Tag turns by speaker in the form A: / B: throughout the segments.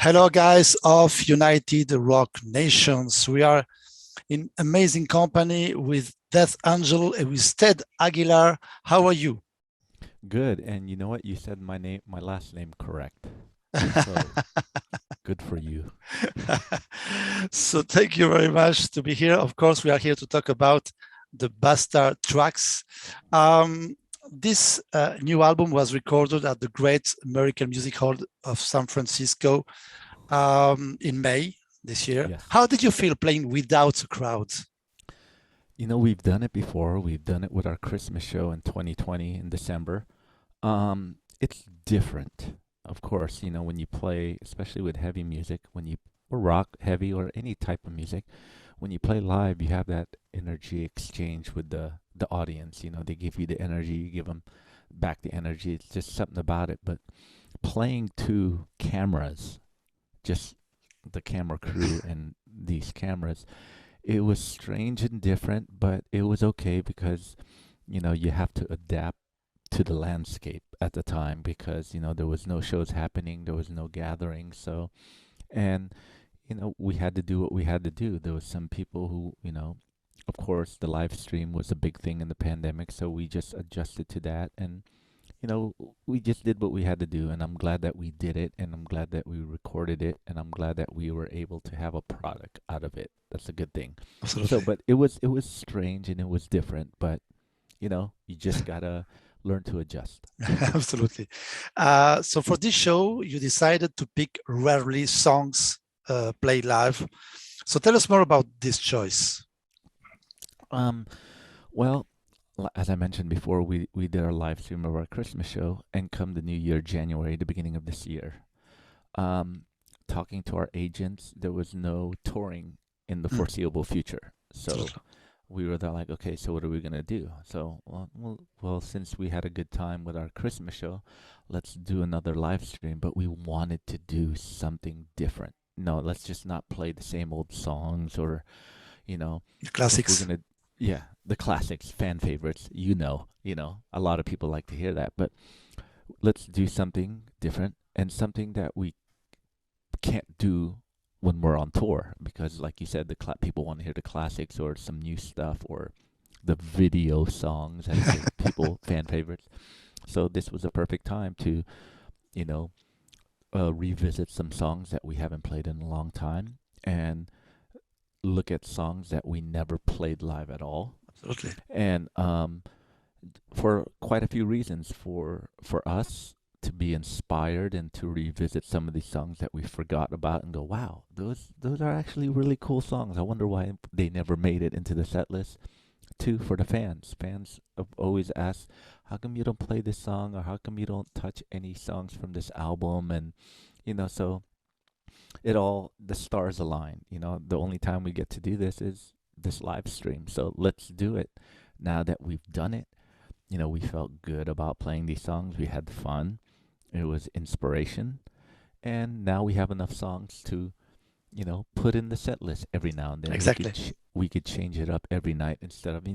A: Hello, guys of United Rock Nations. We are in amazing company with Death Angel and with Ted Aguilar. How are you?
B: Good. And you know what? You said my last name correct. So good for you.
A: So thank you very much to be here. Of course, we are here to talk about the Bastard tracks. Um, this new album was recorded at the Great American Music Hall of San Francisco in May this year.
B: Yes.
A: How did you feel playing without a crowd?
B: We've done it before. We've done it with our Christmas show in 2020 in December. It's different. Of course, when you play, especially with heavy music, or rock, heavy, or any type of music, when you play live, you have that energy exchange with the audience. They give you the energy, you give them back the energy. It's just something about it. But playing to cameras, just the camera crew and these cameras, it was strange and different, but it was okay because, you have to adapt to the landscape at the time because, there was no shows happening, there was no gathering. So, and, we had to do what we had to do. There was some people who, of course, the live stream was a big thing in the pandemic. So we just adjusted to that. And, we just did what we had to do. And I'm glad that we did it. And I'm glad that we recorded it. And I'm glad that we were able to have a product out of it. That's a good thing. So,
A: Absolutely.
B: but it was strange and it was different, but you just gotta learn to adjust.
A: Absolutely. So for this show, you decided to pick rarely songs played live. So tell us more about this choice.
B: Um, well, as I mentioned before, we did our live stream of our Christmas show, and come the new year, January, the beginning of this year, um, talking to our agents, there was no touring in the
A: Mm,
B: foreseeable future. So
A: absolutely.
B: we were there like, okay, so what are we gonna do? So, well, since we had a good time with our Christmas show, let's do another live stream. But we wanted to do something different. No, let's just not play the same old songs, or you know,
A: The
B: if we're
A: classics.
B: gonna, yeah, the classics, fan favorites. A lot of people like to hear that. But let's do something different and something that we can't do when we're on tour because, like you said, people want to hear the classics or some new stuff or the video songs, as the people fan favorites. So this was a perfect time to, you know, revisit some songs that we haven't played in a long time and look at songs that we never played live at all.
A: Absolutely.
B: And for quite a few reasons, for us to be inspired and to revisit some of these songs that we forgot about and go, wow, those are actually really cool songs. I wonder why they never made it into the set list. Two, for the fans. Fans have always asked, how come you don't play this song, or how come you don't touch any songs from this album? And so the stars align. The only time we get to do this is this live stream. So let's do it. Now that we've done it, we felt good about playing these songs. We had fun. It was inspiration. And now we have enough songs to, put in the set list every now and then.
A: Exactly.
B: We could change it up every night instead of,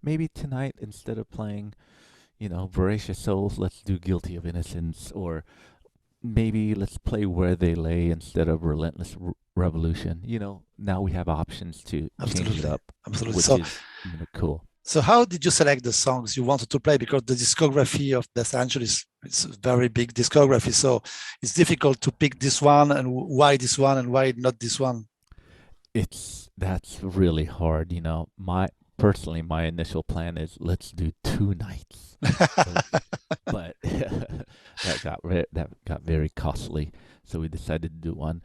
B: maybe tonight instead of playing, Voracious Souls, let's do Guilty of Innocence, or maybe let's play Where They Lay instead of Relentless Revolution. Now we have options to change it
A: Absolutely.
B: up,
A: Absolutely.
B: which
A: So,
B: is, cool.
A: so how did you select the songs you wanted to play? Because the discography of Los Angeles is a very big discography. So it's difficult to pick this one and why this one and why not this one.
B: That's really hard. My initial plan is let's do 2 nights. So, but that got very costly, so we decided to do one.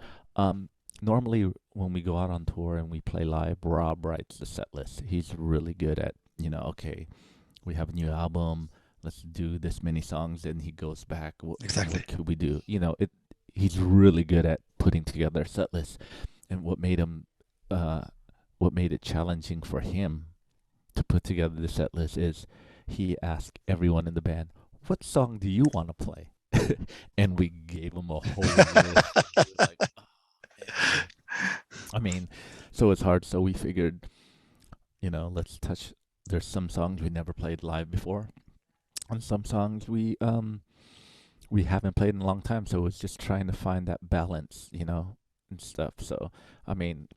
B: Normally, when we go out on tour and we play live, Rob writes the set list. He's really good at, okay, we have a new album, let's do this many songs, and he goes back.
A: Exactly.
B: What could we do? He's really good at putting together a set list. And uh, what made it challenging for him to put together the set list is he asked everyone in the band, "What song do you want to play?" And we gave him a whole list. He was like, "Oh man." I mean, so it's hard. So we figured, let's touch. There's some songs we never played live before, and some songs we haven't played in a long time, so it's just trying to find that balance, and stuff. So, I mean,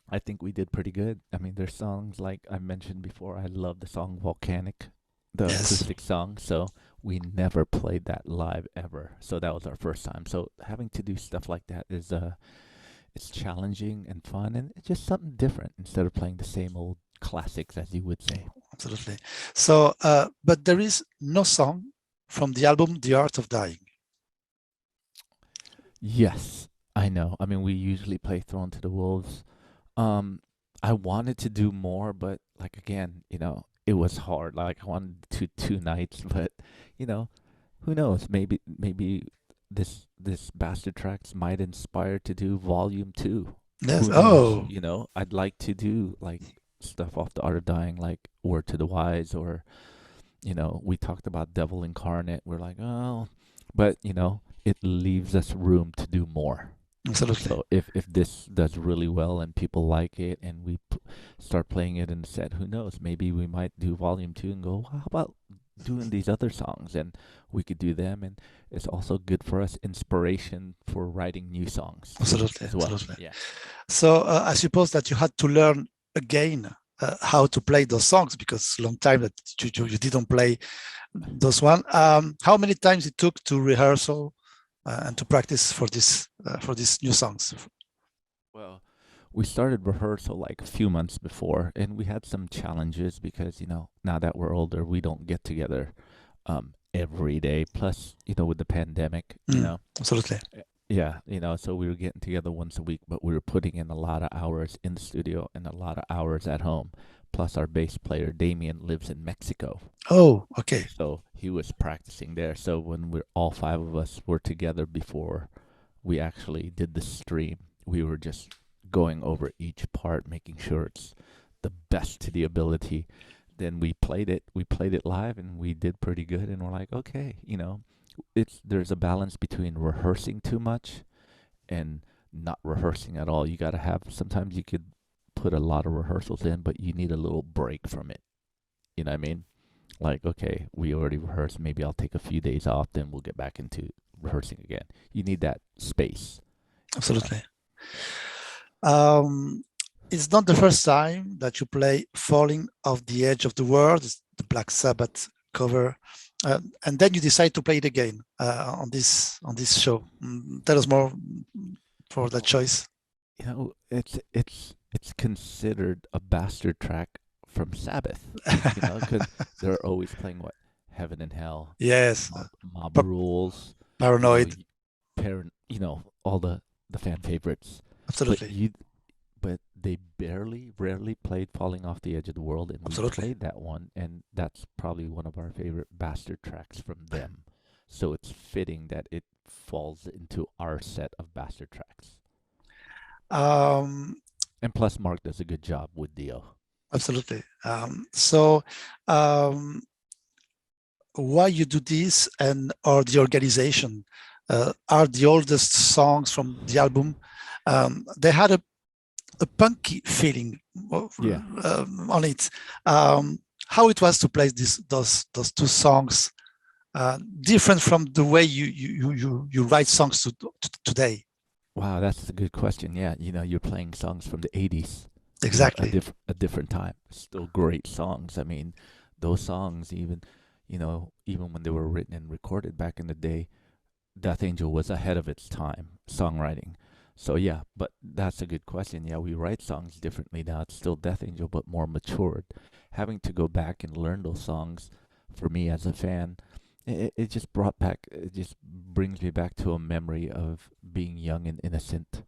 B: I think we did pretty good. I mean, there's songs like I mentioned before. I love the song Volcanic, the
A: Yes,
B: acoustic song. So we never played that live ever. So that was our first time. So having to do stuff like that is it's challenging and fun, and it's just something different instead of playing the same old classics, as you would say.
A: absolutely. So, but there is no song from the album The Art of Dying.
B: Yes, I know. I mean, we usually play Thrown to the Wolves. Um, I wanted to do more, but like again, it was hard. Like I wanted to 2 nights, but you know, who knows? Maybe this Bastard Tracks might inspire to do volume 2.
A: Yes.
B: Who knows?
A: Oh,
B: I'd like to do like stuff off the Art of Dying, like Word to the Wise, or we talked about Devil Incarnate. We're like, oh, but it leaves us room to do more.
A: absolutely.
B: So if this does really well and people like it, and we start playing it in the set, who knows? Maybe we might do volume 2 and go, well, how about doing these other songs, and we could do them, and it's also good for us inspiration for writing new songs too
A: Absolutely.
B: as well.
A: Absolutely.
B: Yeah.
A: So I suppose that you had to learn again how to play those songs because long time that you didn't play those one. How many times it took to rehearsal and to practice for these new songs?
B: Well, we started rehearsal like a few months before, and we had some challenges because, now that we're older, we don't get together every day. Plus, with the pandemic,
A: Absolutely.
B: yeah, so we were getting together once a week, but we were putting in a lot of hours in the studio and a lot of hours at home. Plus, our bass player, Damien, lives in Mexico.
A: Oh, okay.
B: So he was practicing there. So when we're all five of us were together before we actually did the stream, we were just going over each part, making sure it's the best to the ability. Then we played it. We played it live, and we did pretty good. And we're like, okay, there's a balance between rehearsing too much and not rehearsing at all. You got to have. Sometimes you could put a lot of rehearsals in, but you need a little break from it. You know what I mean? Like, okay, we already rehearsed. Maybe I'll take a few days off, then we'll get back into rehearsing again. You need that space, you know.
A: Absolutely. Um, it's not the first time that you play "Falling Off the Edge of the World," it's the Black Sabbath cover, and then you decide to play it again on this show. Tell us more for that
B: Well,
A: choice.
B: it's considered a bastard track from Sabbath, because they're always playing what Heaven and Hell,
A: Yes,
B: Mob Rules, you know,
A: paranoid.
B: y- all the fan favorites. But
A: Absolutely,
B: you but they rarely played Falling Off the Edge of the World, and we
A: absolutely.
B: played that one, and that's probably one of our favorite bastard tracks from them. So it's fitting that it falls into our set of bastard tracks.
A: Um,
B: And plus, Mark does a good job with Dio.
A: Absolutely. So, um, why you do this and or the organization are the oldest songs from the album. They had a punky feeling
B: Yeah.
A: on it. How it was to play those two songs different from the way you write songs today.
B: Wow, that's a good question. Yeah, you're playing songs from the 80s,
A: Exactly.
B: a different time. Still great songs. I mean, those songs even when they were written and recorded back in the day, Death Angel was ahead of its time songwriting. So yeah, but that's a good question. Yeah, we write songs differently now. It's still Death Angel, but more matured. Having to go back and learn those songs for me as a fan, it just it just brings me back to a memory of being young and innocent.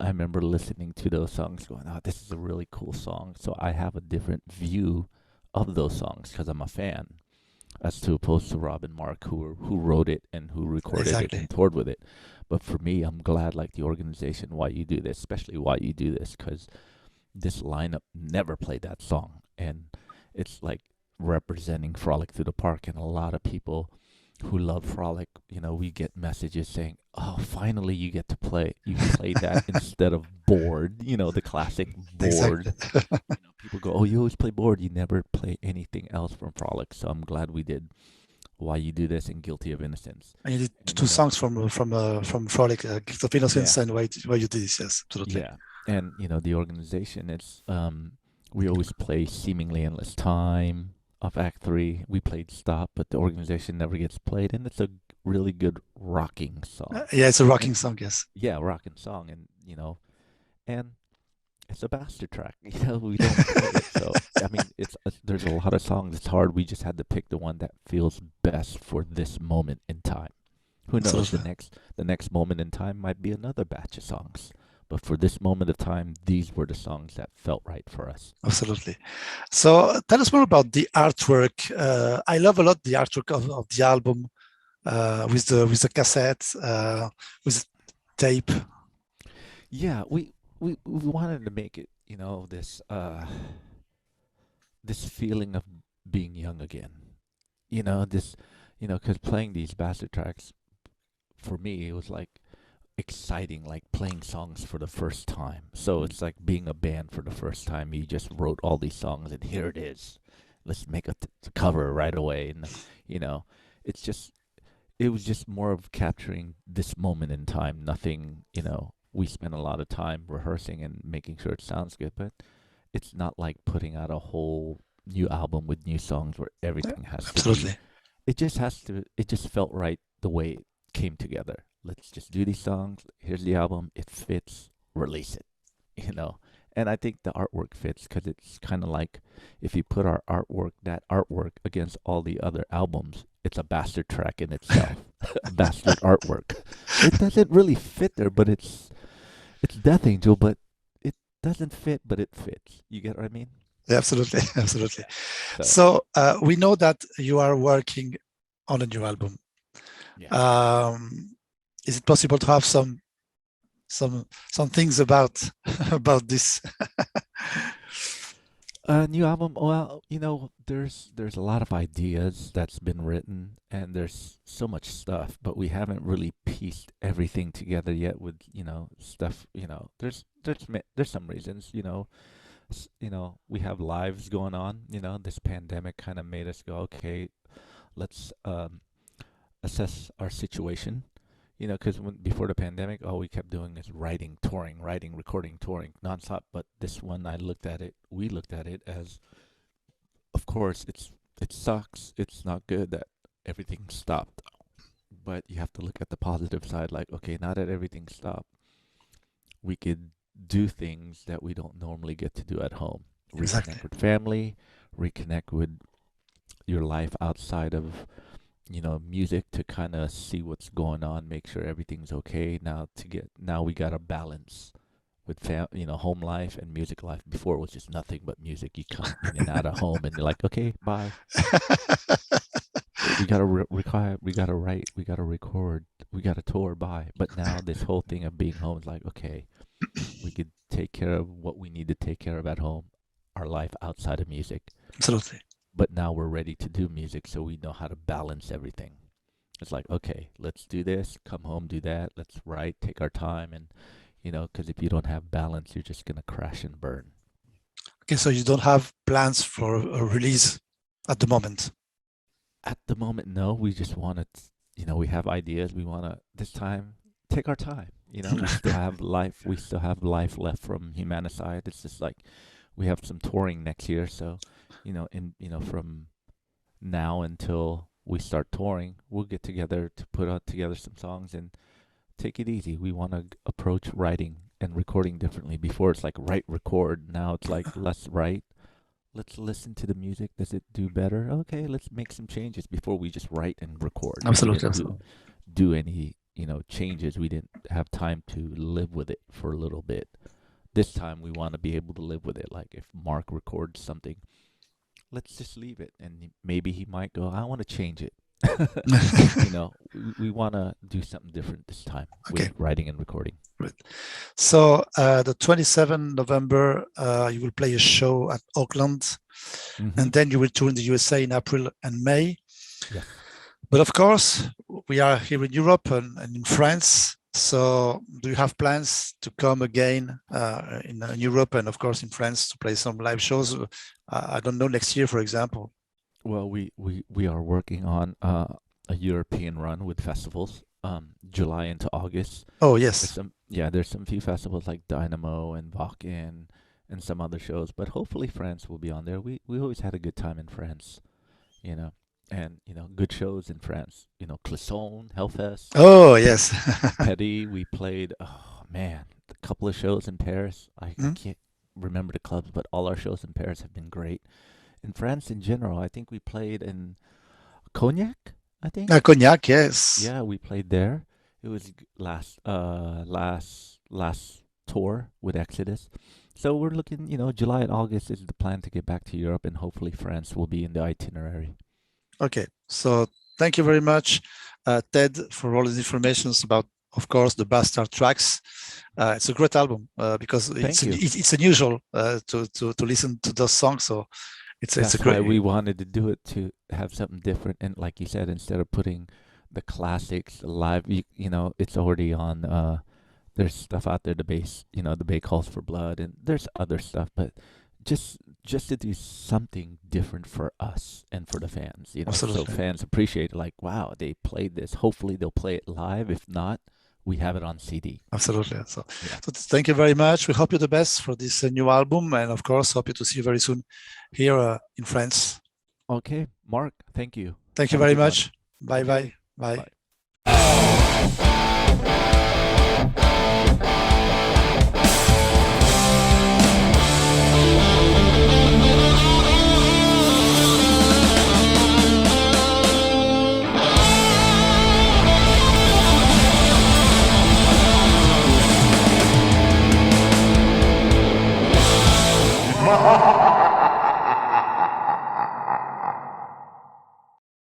B: I remember listening to those songs going, oh, this is a really cool song. So I have a different view of those songs because I'm a fan, as to opposed to Rob and Mark, who wrote it and who recorded it
A: Exactly.
B: and toured with it. But for me, I'm glad, like the organization, why you do this, especially why you do this, because this lineup never played that song, and it's like representing Frolic Through the Park, and a lot of people who love Frolic, we get messages saying, "Oh, finally you played that instead of Bored, the classic
A: Exactly.
B: Bored." People go, "Oh, you always play Bored, you never play anything else from Frolic." So I'm glad we did Why You Do This and Guilty of Innocence.
A: And you did
B: And,
A: two songs from Frolic, Gift of Innocence,
B: yeah,
A: and Why You Did This. Yes, absolutely.
B: yeah. And, the organization, we always play Seemingly Endless Time of Act 3. We played Stop, but the organization never gets played, and it's a really good rocking song.
A: Yeah, it's a
B: And
A: rocking song. Yes,
B: yeah, rocking song, and, and it's a bastard track. We don't play it. So, I mean, there's a lot of songs. It's hard. We just had to pick the one that feels best for this moment in time. Who knows?
A: absolutely.
B: The next moment in time might be another batch of songs. But for this moment of time, these were the songs that felt right for us.
A: Absolutely. So tell us more about the artwork. I love a lot the artwork of the album, with the cassette, with the tape.
B: Yeah, we wanted to make it, this feeling of being young again. This, because playing these bastard tracks for me, it was like exciting, like playing songs for the first time. So it's like being a band for the first time. You just wrote all these songs, and here it is. Let's make a cover right away. And you know, it's just it was just more of capturing this moment in time. Nothing, we spent a lot of time rehearsing and making sure it sounds good, but it's not like putting out a whole new album with new songs where everything has to be.
A: Absolutely.
B: It just felt right the way it came together. Let's just do these songs. Here's the album. It fits. Release it, you know. And I think the artwork fits because it's kind of like if you put that artwork against all the other albums, it's a bastard track in itself, a bastard artwork. It doesn't really fit there, but it's Death Angel, but it doesn't fit, but it fits. You get what I mean?
A: Yeah, absolutely. Absolutely.
B: So
A: So we know that you are working on a new album.
B: yeah.
A: Is it possible to have some things about about this?
B: New album. Well, there's a lot of ideas that's been written, and there's so much stuff, but we haven't really pieced everything together yet. With stuff. There's some reasons. We have lives going on. This pandemic kind of made us go, okay, let's assess our situation. Because before the pandemic, all we kept doing is writing, touring, writing, recording, touring, nonstop. But this one, we looked at it as, of course, it sucks. It's not good that everything stopped. But you have to look at the positive side. Like, okay, now that everything stopped, we could do things that we don't normally get to do at home.
A: Exactly.
B: Reconnect with family, reconnect with your life outside of music, to kind of see what's going on, make sure everything's okay. Now we got to balance with home life and music life. Before it was just nothing but music. You come in and out of home, and you're like, okay, bye. We gotta require, we gotta write, we gotta record, we gotta tour, bye. But now this whole thing of being home is like, okay, we could take care of what we need to take care of at home, our life outside of music.
A: Absolutely.
B: But now we're ready to do music, so we know how to balance everything. It's like, okay, let's do this, come home, do that, let's write, take our time, and because if you don't have balance, you're just gonna crash and burn.
A: Okay, so you don't have plans for a release at the moment.
B: At the moment, no. We just want to, we have ideas. We want to this time take our time. We still have life. We still have life left from Humanicide. It's just like we have some touring next year, so from now until we start touring, we'll get together to put out together some songs and take it easy. We want to approach writing and recording differently. Before it's like write, record. Now it's like let's write. Let's listen to the music. Does it do better? Okay, let's make some changes before we just write and record.
A: Absolutely.
B: We didn't do any, changes. We didn't have time to live with it for a little bit. This time we want to be able to live with it. Like if Mark records something, let's just leave it, and maybe he might go, I want to change it. We want to do something different this time with writing and recording.
A: Right. So the 27th November, you will play a show at Auckland, and then you will tour in the USA in April and May.
B: Yeah.
A: But of course, we are here in Europe and in France. So do you have plans to come again in Europe and of course in France to play some live shows? I don't know, next year, for example.
B: Well, we are working on a European run with festivals, July into August.
A: Oh,
B: There's
A: yes.
B: some, yeah, there's some few festivals like Dynamo and Wacken and some other shows, but hopefully France will be on there. We always had a good time in France, you know, and good shows in France. Clisson, Hellfest,
A: Oh, yes.
B: Petty. We played. Oh man, a couple of shows in Paris. I
A: Hmm?
B: can't remember the clubs, but all our shows in Paris have been great. In France in general, I think we played in Cognac. I think.
A: Cognac, yes.
B: Yeah, we played there. It was last tour with Exodus. So we're looking, July and August is the plan to get back to Europe, and hopefully France will be in the itinerary.
A: Okay, so thank you very much, Ted, for all the information about, of course, the Bastard tracks. It's a great album because
B: Thank you.
A: it's unusual to listen to those songs. So it's a
B: That's why we
A: great.
B: wanted to do it, to have something different. And like you said, instead of putting the classics live, it's already on. There's stuff out there. The Bay Calls for Blood, and there's other stuff. But just to do something different for us and for the fans, so
A: Absolutely.
B: fans appreciate it. Like, wow, they played this. Hopefully, they'll play it live. If not, we have it on CD.
A: Absolutely. So,
B: Yeah.
A: so thank you very much. We hope you the best for this new album, and of course, hope you to see you very soon here in France.
B: Okay, Mark. Thank you.
A: Thank you
B: Have a
A: very
B: good one.
A: much. Bye
B: Okay.
A: bye. Bye.
B: Bye.